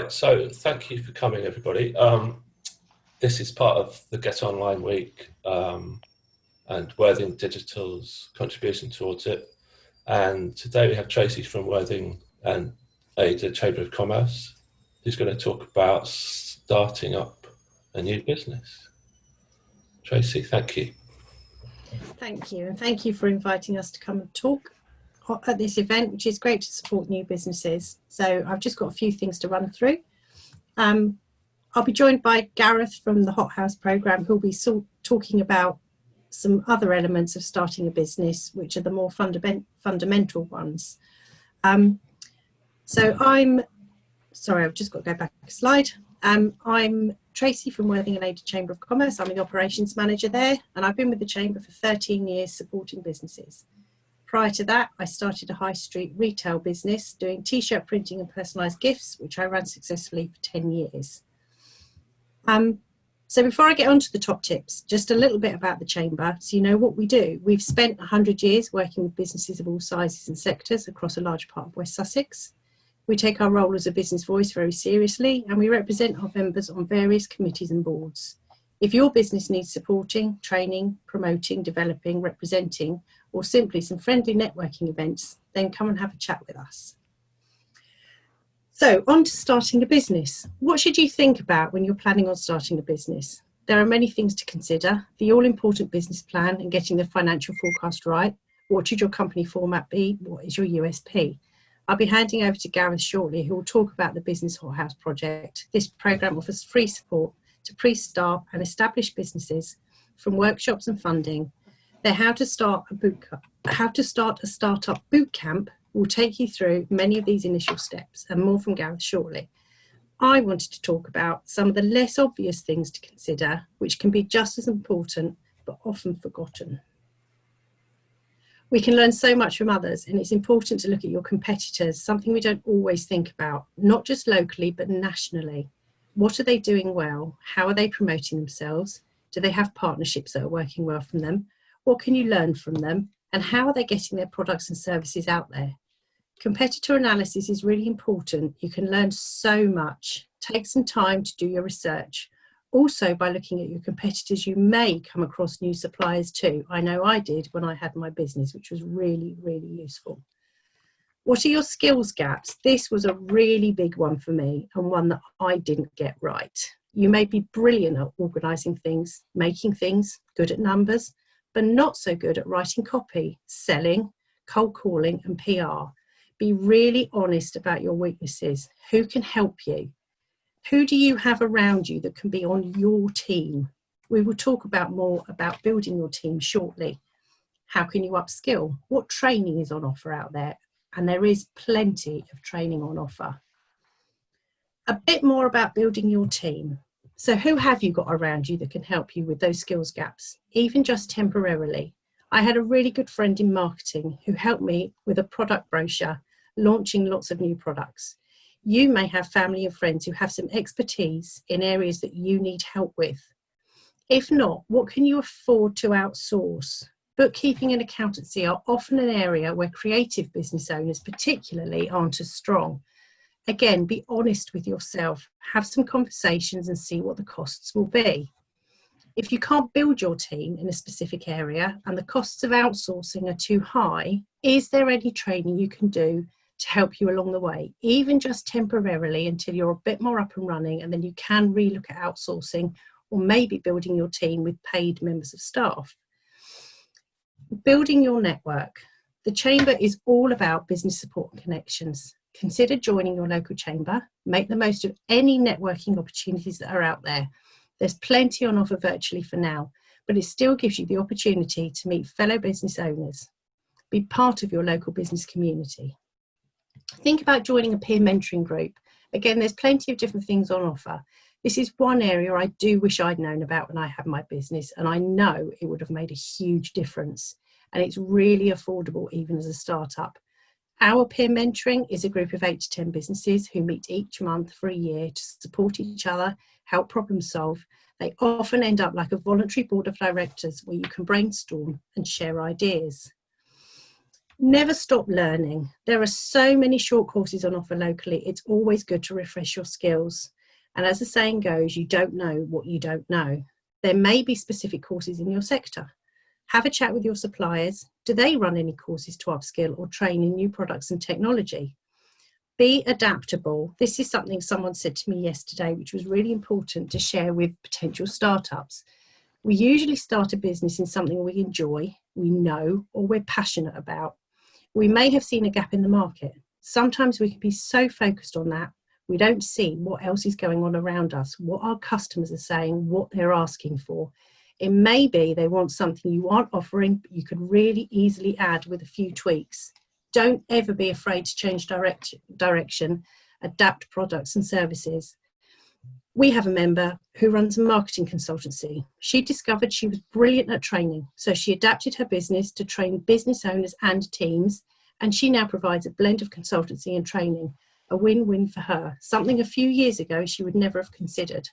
Right, so thank you for coming, everybody. This is part of the Get Online Week and Worthing Digital's contribution towards it. And today we have Tracy from Worthing and Ada Chamber of Commerce, who's going to talk about starting up a new business. Tracy, thank you. Thank you, and thank you for inviting us to come and talk at this event, which is great to support new businesses. So I've just got a few things to run through. I'll be joined by Gareth from the Hothouse programme, who'll be talking about some other elements of starting a business, which are the more fundamental ones. So sorry, I've just got to go back a slide. I'm Tracy from Worthing and Ada Chamber of Commerce. I'm the operations manager there, and I've been with the Chamber for 13 years supporting businesses. Prior to that, I started a high street retail business doing t-shirt printing and personalised gifts, which I ran successfully for 10 years. So before I get on to the top tips, just a little bit about the Chamber, so you know what we do. We've spent 100 years working with businesses of all sizes and sectors across a large part of West Sussex. We take our role as a business voice very seriously, and we represent our members on various committees and boards. If your business needs supporting, training, promoting, developing, representing, or simply some friendly networking events, then come and have a chat with us. So, on to starting a business. What should you think about when you're planning on starting a business? There are many things to consider: the all-important business plan and getting the financial forecast right. What should your company format be? What is your USP? I'll be handing over to Gareth shortly, who will talk about the Business Hothouse project. This programme offers free support to pre-start and established businesses, from workshops and funding. Their How to Start a Startup Bootcamp will take you through many of these initial steps, and more from Gareth shortly. I wanted to talk about some of the less obvious things to consider, which can be just as important, but often forgotten. We can learn so much from others, and it's important to look at your competitors, something we don't always think about, not just locally, but nationally. What are they doing well? How are they promoting themselves? Do they have partnerships that are working well from them? What can you learn from them? And how are they getting their products and services out there? Competitor analysis is really important. You can learn so much. Take some time to do your research. Also, by looking at your competitors, you may come across new suppliers too. I know I did when I had my business, which was really, really useful. What are your skills gaps? This was a really big one for me, and one that I didn't get right. You may be brilliant at organising things, making things, good at numbers, but not so good at writing copy, selling, cold calling and PR. Be really honest about your weaknesses. Who can help you? Who do you have around you that can be on your team? We will talk more about building your team shortly. How can you upskill? What training is on offer out there? And there is plenty of training on offer. A bit more about building your team. So who have you got around you that can help you with those skills gaps, even just temporarily? I had a really good friend in marketing who helped me with a product brochure, launching lots of new products. You may have family and friends who have some expertise in areas that you need help with. If not, what can you afford to outsource? Bookkeeping and accountancy are often an area where creative business owners particularly aren't as strong. Again, be honest with yourself, have some conversations and see what the costs will be. If you can't build your team in a specific area and the costs of outsourcing are too high, is there any training you can do to help you along the way, even just temporarily until you're a bit more up and running, and then you can relook at outsourcing or maybe building your team with paid members of staff? Building your network. The Chamber is all about business support and connections. Consider joining your local chamber. Make the most of any networking opportunities that are out there. There's plenty on offer virtually for now, but it still gives you the opportunity to meet fellow business owners. Be part of your local business community. Think about joining a peer mentoring group. Again, there's plenty of different things on offer. This is one area I do wish I'd known about when I had my business, and I know it would have made a huge difference. And it's really affordable even as a startup. Our peer mentoring is a group of 8 to 10 businesses who meet each month for a year to support each other, help problem solve. They often end up like a voluntary board of directors where you can brainstorm and share ideas. Never stop learning. There are so many short courses on offer locally. It's always good to refresh your skills. And as the saying goes, you don't know what you don't know. There may be specific courses in your sector. Have a chat with your suppliers. Do they run any courses to upskill or train in new products and technology? Be adaptable. This is something someone said to me yesterday, which was really important to share with potential startups. We usually start a business in something we enjoy, we know, or we're passionate about. We may have seen a gap in the market. Sometimes we can be so focused on that, we don't see what else is going on around us, what our customers are saying, what they're asking for. It may be they want something you aren't offering, but you could really easily add with a few tweaks. Don't ever be afraid to change direction, adapt products and services. We have a member who runs a marketing consultancy. She discovered she was brilliant at training, so she adapted her business to train business owners and teams, and she now provides a blend of consultancy and training, a win-win for her, something a few years ago she would never have considered.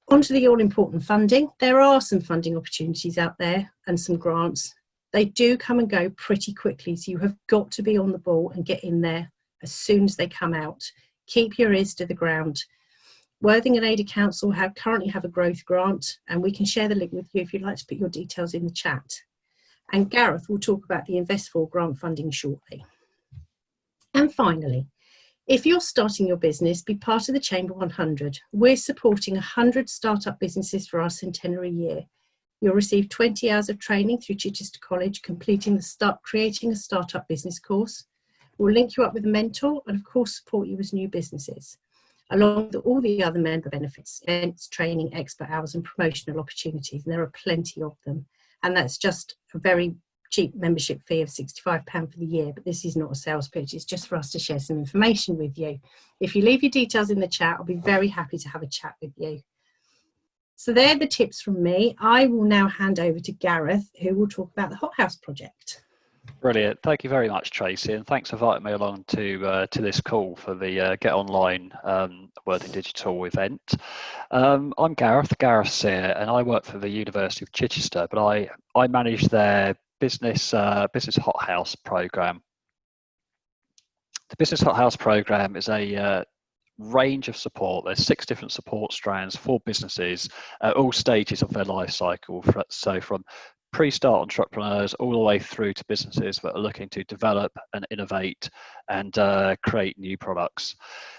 Onto the all-important funding. There are some funding opportunities out there and some grants. They do come and go pretty quickly, so you have got to be on the ball and get in there as soon as they come out. Keep your ears to the ground. Worthing and Ada Council currently have a growth grant, and we can share the link with you if you'd like to put your details in the chat. And Gareth will talk about the Invest4 grant funding shortly. And finally, if you're starting your business, be part of the Chamber 100. We're supporting 100 startup businesses for our centenary year. You'll receive 20 hours of training through Chichester College, creating a startup business course. We'll link you up with a mentor and, of course, support you as new businesses, along with all the other member benefits, events, training, expert hours and promotional opportunities. And there are plenty of them. And that's just a very cheap membership fee of £65 for the year. But this is not a sales pitch. It's just for us to share some information with you. If you leave your details in the chat, I'll be very happy to have a chat with you. So they're the tips from me. I will now hand over to Gareth, who will talk about the Hothouse project. Brilliant. Thank you very much, Tracy, and thanks for inviting me along to this call for the Get Online Worthing Digital event. I'm Gareth here, and I work for the University of Chichester, but I manage their business Hothouse program. The business Hothouse program is a range of support. There's 6 different support strands for businesses at all stages of their life cycle. So from pre-start entrepreneurs all the way through to businesses that are looking to develop and innovate and create new products.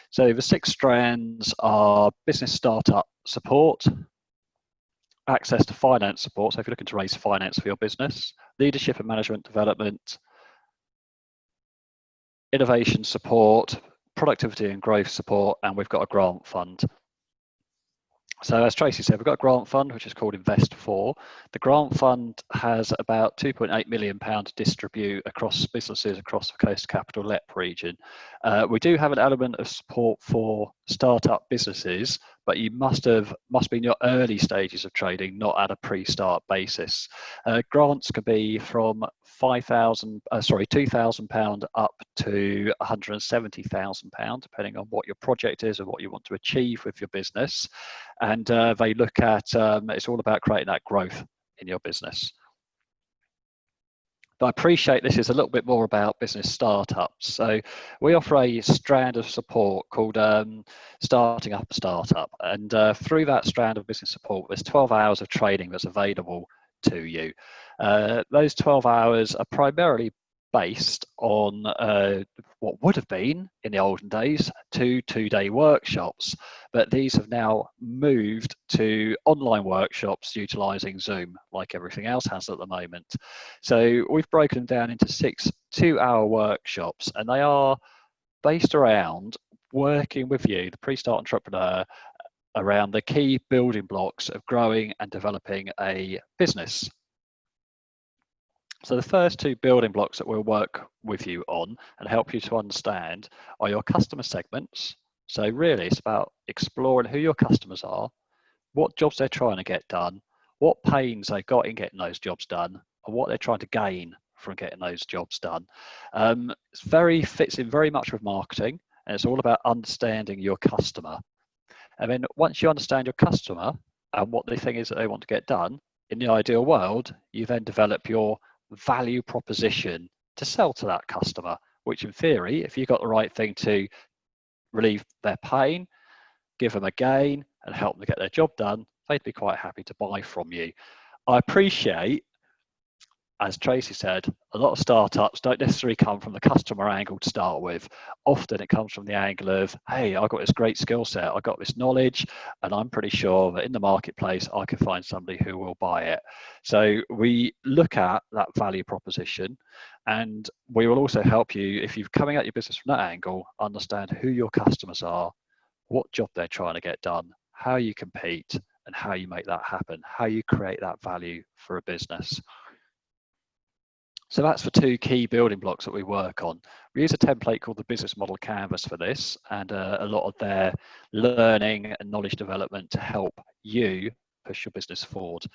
So the 6 strands are business startup support, access to finance support, so if you're looking to raise finance for your business, leadership and management development, innovation support, productivity and growth support, and we've got a grant fund. So as Tracy said, we've got a grant fund which is called Invest4. The grant fund has about £2.8 million to distribute across businesses across the Coast Capital LEP region. We do have an element of support for startup businesses, but you must be in your early stages of trading, not at a pre-start basis. Grants can be from £2,000 up to £170,000, depending on what your project is and what you want to achieve with your business. And they look at, it's all about creating that growth in your business. But I appreciate this is a little bit more about business startups. So we offer a strand of support called Starting Up a Startup. And through that strand of business support, there's 12 hours of training that's available to you. Those 12 hours are primarily based on what would have been, in the olden days, 2 two-day workshops, but these have now moved to online workshops utilising Zoom, like everything else has at the moment. So we've broken them down into 6 two-hour workshops, and they are based around working with you, the pre-start entrepreneur, around the key building blocks of growing and developing a business. So the first 2 building blocks that we'll work with you on and help you to understand are your customer segments. So really it's about exploring who your customers are, what jobs they're trying to get done, what pains they've got in getting those jobs done, and what they're trying to gain from getting those jobs done. Fits in very much with marketing, and it's all about understanding your customer. And then once you understand your customer and what the thing is that they want to get done, in the ideal world, you then develop your value proposition to sell to that customer, which in theory, if you've got the right thing to relieve their pain, give them a gain and help them get their job done, they'd be quite happy to buy from you. I appreciate, as Tracy said, a lot of startups don't necessarily come from the customer angle to start with. Often it comes from the angle of, hey, I've got this great skill set, I've got this knowledge, and I'm pretty sure that in the marketplace, I can find somebody who will buy it. So we look at that value proposition, and we will also help you, if you're coming at your business from that angle, understand who your customers are, what job they're trying to get done, how you compete, and how you make that happen, how you create that value for a business. So that's the two key building blocks that we work on. We use a template called the Business Model Canvas for this, and a lot of their learning and knowledge development to help you push your business forward.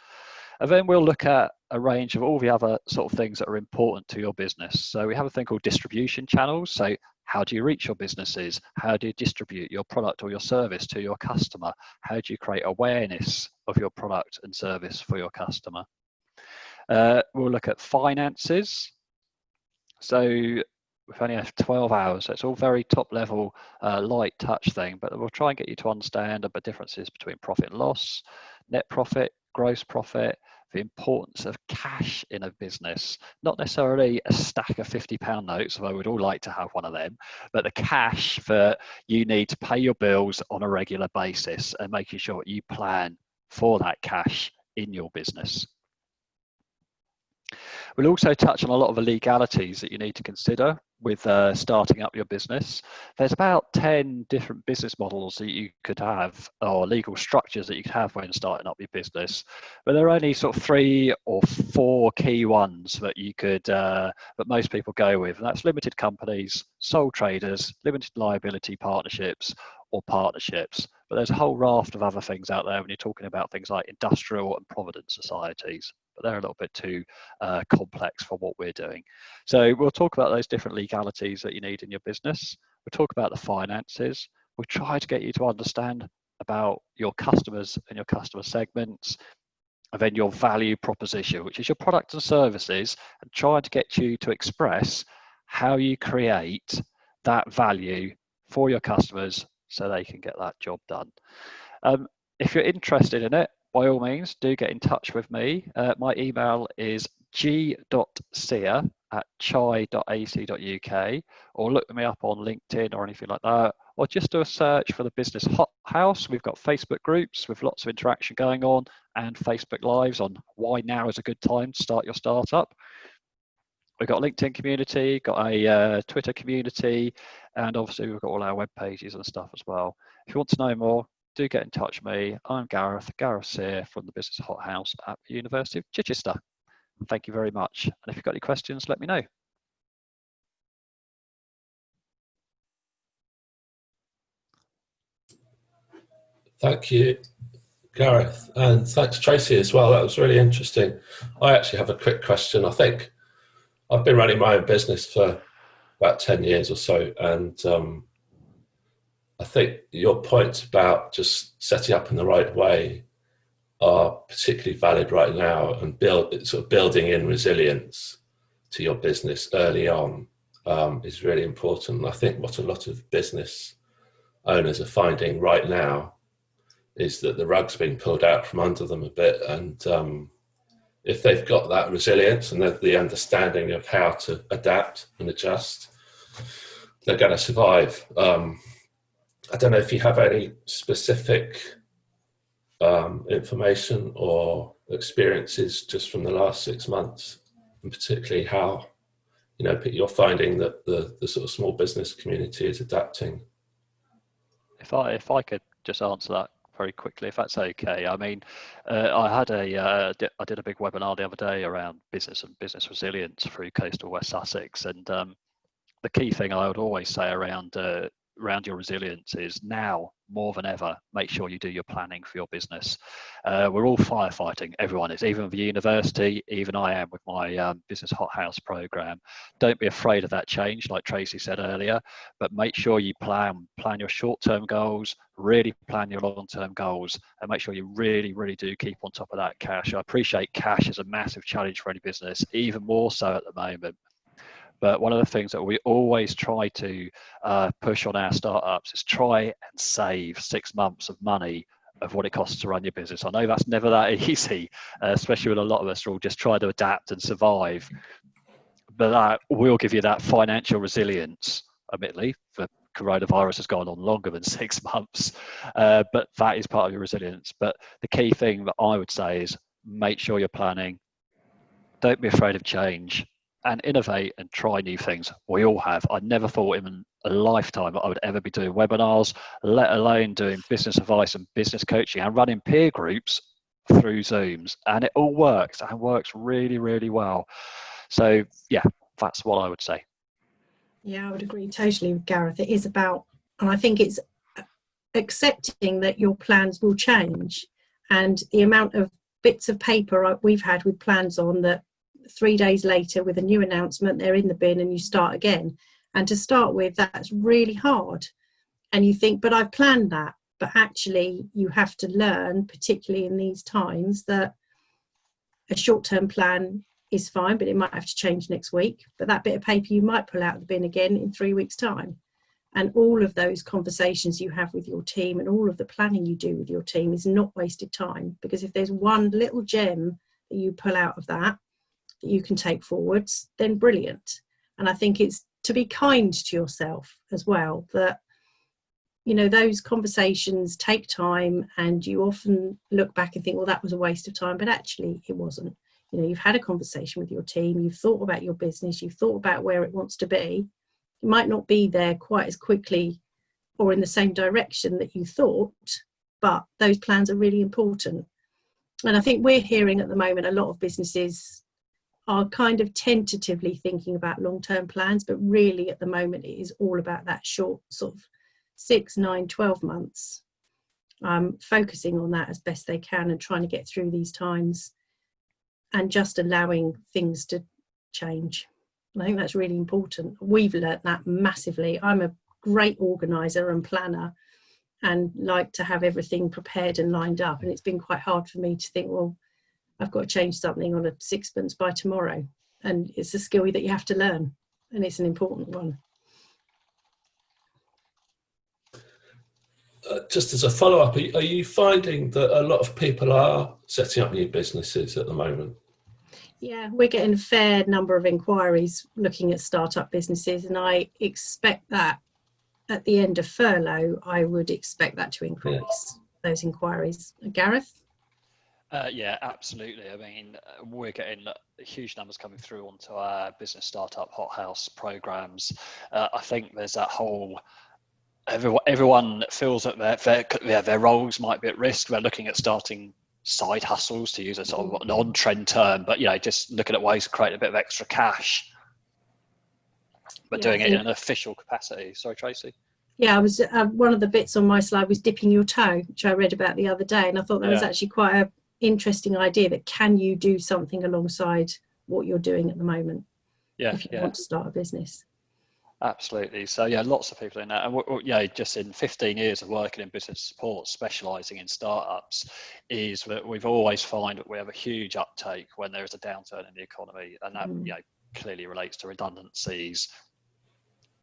And then we'll look at a range of all the other sort of things that are important to your business. So we have a thing called distribution channels. So how do you reach your businesses? How do you distribute your product or your service to your customer? How do you create awareness of your product and service for your customer? We'll look at finances. So we've only have 12 hours, so it's all very top level, light touch thing, but we'll try and get you to understand the differences between profit and loss, net profit, gross profit, the importance of cash in a business, not necessarily a stack of £50 notes, although we'd all like to have one of them, but the cash that you need to pay your bills on a regular basis and making sure you plan for that cash in your business. We'll also touch on a lot of the legalities that you need to consider with starting up your business. There's about 10 different business models that you could have, or legal structures that you could have when starting up your business, but there are only sort of 3 or 4 key ones that you could, that most people go with, and that's limited companies, sole traders, limited liability partnerships, or partnerships. But there's a whole raft of other things out there when you're talking about things like industrial and provident societies, but they're a little bit too complex for what we're doing. So we'll talk about those different legalities that you need in your business. We'll talk about the finances. We'll try to get you to understand about your customers and your customer segments, and then your value proposition, which is your products and services, and trying to get you to express how you create that value for your customers so they can get that job done. If you're interested in it, by all means, do get in touch with me. My email is g.sear@chai.ac.uk, or look me up on LinkedIn or anything like that, or just do a search for the Business Hothouse. We've got Facebook groups with lots of interaction going on, and Facebook Lives on why now is a good time to start your startup. We've got a LinkedIn community, got a Twitter community, and obviously we've got all our web pages and stuff as well. If you want to know more, do get in touch with me. I'm Gareth Sear from the Business Hothouse at the University of Chichester. Thank you very much. And if you've got any questions, let me know. Thank you, Gareth, and thanks Tracy as well. That was really interesting. I actually have a quick question. I think I've been running my own business for about 10 years or so, and I think your points about just setting up in the right way are particularly valid right now, and building in resilience to your business early on is really important. I think what a lot of business owners are finding right now is that the rug's being pulled out from under them a bit, and if they've got that resilience and the understanding of how to adapt and adjust, they're going to survive. I don't know if you have any specific information or experiences just from the last 6 months, and particularly how you're finding that the sort of small business community is adapting. If I could just answer that very quickly, if that's okay. I mean, I did a big webinar the other day around business and business resilience through coastal West Sussex, and the key thing I would always say around your resilience is now more than ever, make sure you do your planning for your business. We're all firefighting, everyone is, even with the university, even I am with my Business Hothouse program. Don't be afraid of that change, like Tracy said earlier, but make sure you plan your short-term goals, really plan your long-term goals, and make sure you really, really do keep on top of that cash. I appreciate cash is a massive challenge for any business, even more so at the moment. But one of the things that we always try to push on our startups is try and save 6 months of money of what it costs to run your business. I know that's never that easy, especially when a lot of us are all just trying to adapt and survive. But that will give you that financial resilience, admittedly. The coronavirus has gone on longer than 6 months, but that is part of your resilience. But the key thing that I would say is make sure you're planning. Don't be afraid of change and innovate and try new things. We all have. I never thought in a lifetime that I would ever be doing webinars, let alone doing business advice and business coaching and running peer groups through Zooms. And it all works and works really, really well. So yeah, that's what I would say. Yeah, I would agree totally with Gareth. It is about, and I think it's accepting that your plans will change, and the amount of bits of paper we've had with plans on that 3 days later with a new announcement, they're in the bin and you start again. And to start with, that's really hard. And you think, but I've planned that. But actually, you have to learn, particularly in these times, that a short-term plan is fine, but it might have to change next week. But that bit of paper you might pull out of the bin again in 3 weeks' time. And all of those conversations you have with your team and all of the planning you do with your team is not wasted time, because if there's one little gem that you pull out of that you can take forwards, then brilliant. And I think it's to be kind to yourself as well, that, you know, those conversations take time, and you often look back and think, well, that was a waste of time, but actually it wasn't. You know, you've had a conversation with your team, you've thought about your business, you've thought about where it wants to be. It might not be there quite as quickly or in the same direction that you thought, but those plans are really important. And I think we're hearing at the moment a lot of businesses are kind of tentatively thinking about long-term plans, but really at the moment it is all about that short sort of 6, 9, 12 months, focusing on that as best they can and trying to get through these times and just allowing things to change. I think that's really important. We've learnt that massively. I'm a great organiser and planner and like to have everything prepared and lined up. And it's been quite hard for me to think, well, I've got to change something on a sixpence by tomorrow. And it's a skill that you have to learn. And it's an important one. Just as a follow-up, are you finding that a lot of people are setting up new businesses at the moment? Yeah, we're getting a fair number of inquiries looking at startup businesses, and I expect that at the end of furlough, I would expect that to increase, those inquiries. Gareth? Yeah, absolutely. I mean, we're getting huge numbers coming through onto our business startup Hothouse programs. I think there's that whole, everyone feels that their roles might be at risk. They're looking at starting side hustles, to use a sort of an on-trend term, but, you know, just looking at ways to create a bit of extra cash, but doing it in an official capacity. Sorry, Tracy. Yeah, I was one of the bits on my slide was dipping your toe, which I read about the other day, and I thought that was actually quite an interesting idea. That can you do something alongside what you're doing at the moment? If you want to start a business. Absolutely. So yeah, lots of people in that, and just in 15 years of working in business support, specialising in startups, is that we've always find that we have a huge uptake when there is a downturn in the economy, and that clearly relates to redundancies,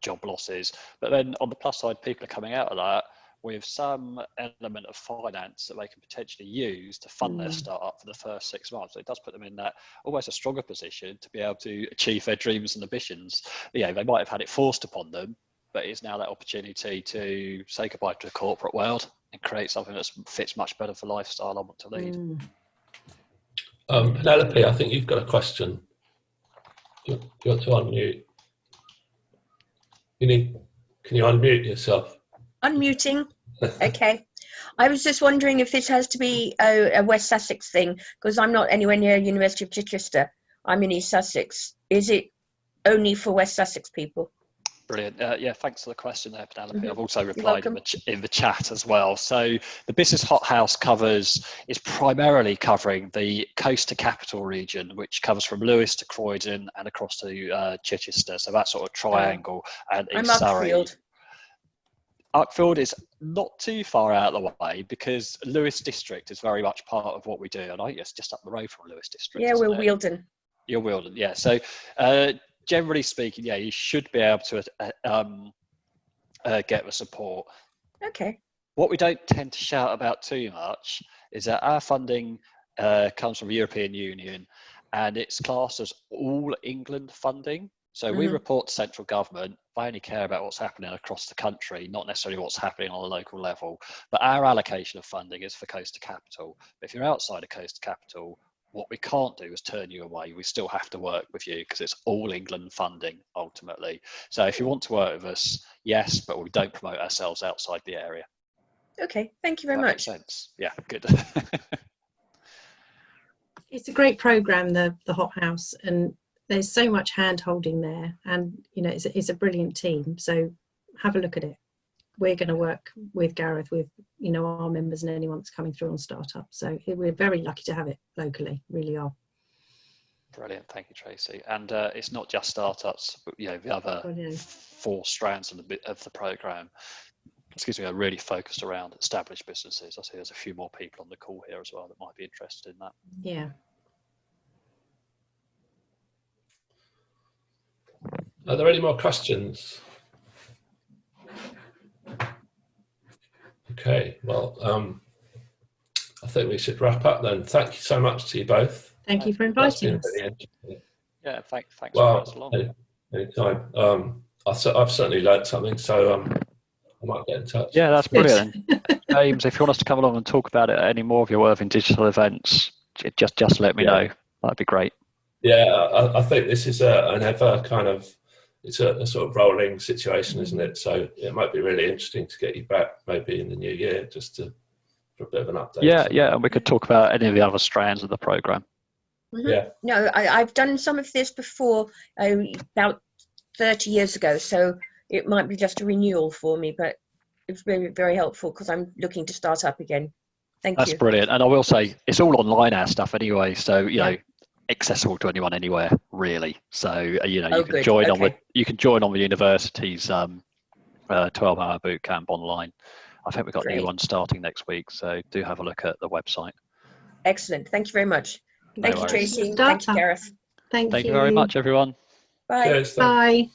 job losses. But then on the plus side, people are coming out of that with some element of finance that they can potentially use to fund their startup for the first 6 months. So it does put them in that almost a stronger position to be able to achieve their dreams and ambitions. Yeah, they might have had it forced upon them, but it's now that opportunity to say goodbye to the corporate world and create something that fits much better for the lifestyle I want to lead. Penelope, I think you've got a question. You want to unmute? Can you unmute yourself? Unmuting. Okay. I was just wondering if this has to be a West Sussex thing, because I'm not anywhere near University of Chichester. I'm in East Sussex. Is it only for West Sussex people? Brilliant. Yeah, thanks for the question there, Penelope. I've also replied in the chat as well. So the Business Hothouse is primarily covering the coast to capital region, which covers from Lewes to Croydon and across to Chichester. So that sort of triangle and East Surrey. Uckfield is not too far out of the way, because Lewes District is very much part of what we do. And I think it's just up the road from Lewes District. Yeah, we're Wealdon. You're Wealdon, yeah. So generally speaking, yeah, you should be able to get the support. Okay. What we don't tend to shout about too much is that our funding comes from the European Union, and it's classed as all England funding. So we report to central government. They only care about what's happening across the country, not necessarily what's happening on a local level. But our allocation of funding is for coast to capital. If you're outside of coast to capital, what we can't do is turn you away. We still have to work with you because it's all England funding ultimately. So if you want to work with us, yes, but we don't promote ourselves outside the area. Okay, thank you very That much. makes sense. Yeah, good. It's a great program, the Hothouse, and there's so much hand holding there, and you know it's a brilliant team. So have a look at it. We're going to work with Gareth, with our members and anyone that's coming through on startup. So we're very lucky to have it locally, really are. Brilliant, thank you, Tracy. And it's not just startups, but the other 4 strands of the program, are really focused around established businesses. I see there's a few more people on the call here as well that might be interested in that. Yeah. Are there any more questions? Okay, well, I think we should wrap up then. Thank you so much to you both. Thank you for That's been inviting us. really interesting. Yeah, thanks for Well, having us along. anytime. I've certainly learnt something, so I might get in touch. Yeah, that's brilliant. James, if you want us to come along and talk about it at any more of your Worthing Digital events, just let me know. That'd be great. Yeah, I think this is an ever kind of, it's a sort of rolling situation, isn't it? So it might be really interesting to get you back maybe in the new year just for a bit of an update. Yeah, and we could talk about any of the other strands of the program. Yeah. No, I've done some of this before, about 30 years ago, so it might be just a renewal for me, but it's very, very helpful because I'm looking to start up again. Thank you. That's brilliant. And I will say, it's all online, our stuff anyway, so, you know, accessible to anyone anywhere, really. So, you can join on the university's 12-hour boot camp online. I think we've got new ones starting next week, so do have a look at the website. Excellent. Thank you very much. Thank you, Tracy. Thank you, Gareth. Thank you very much, everyone. Bye. Cheers, Bye.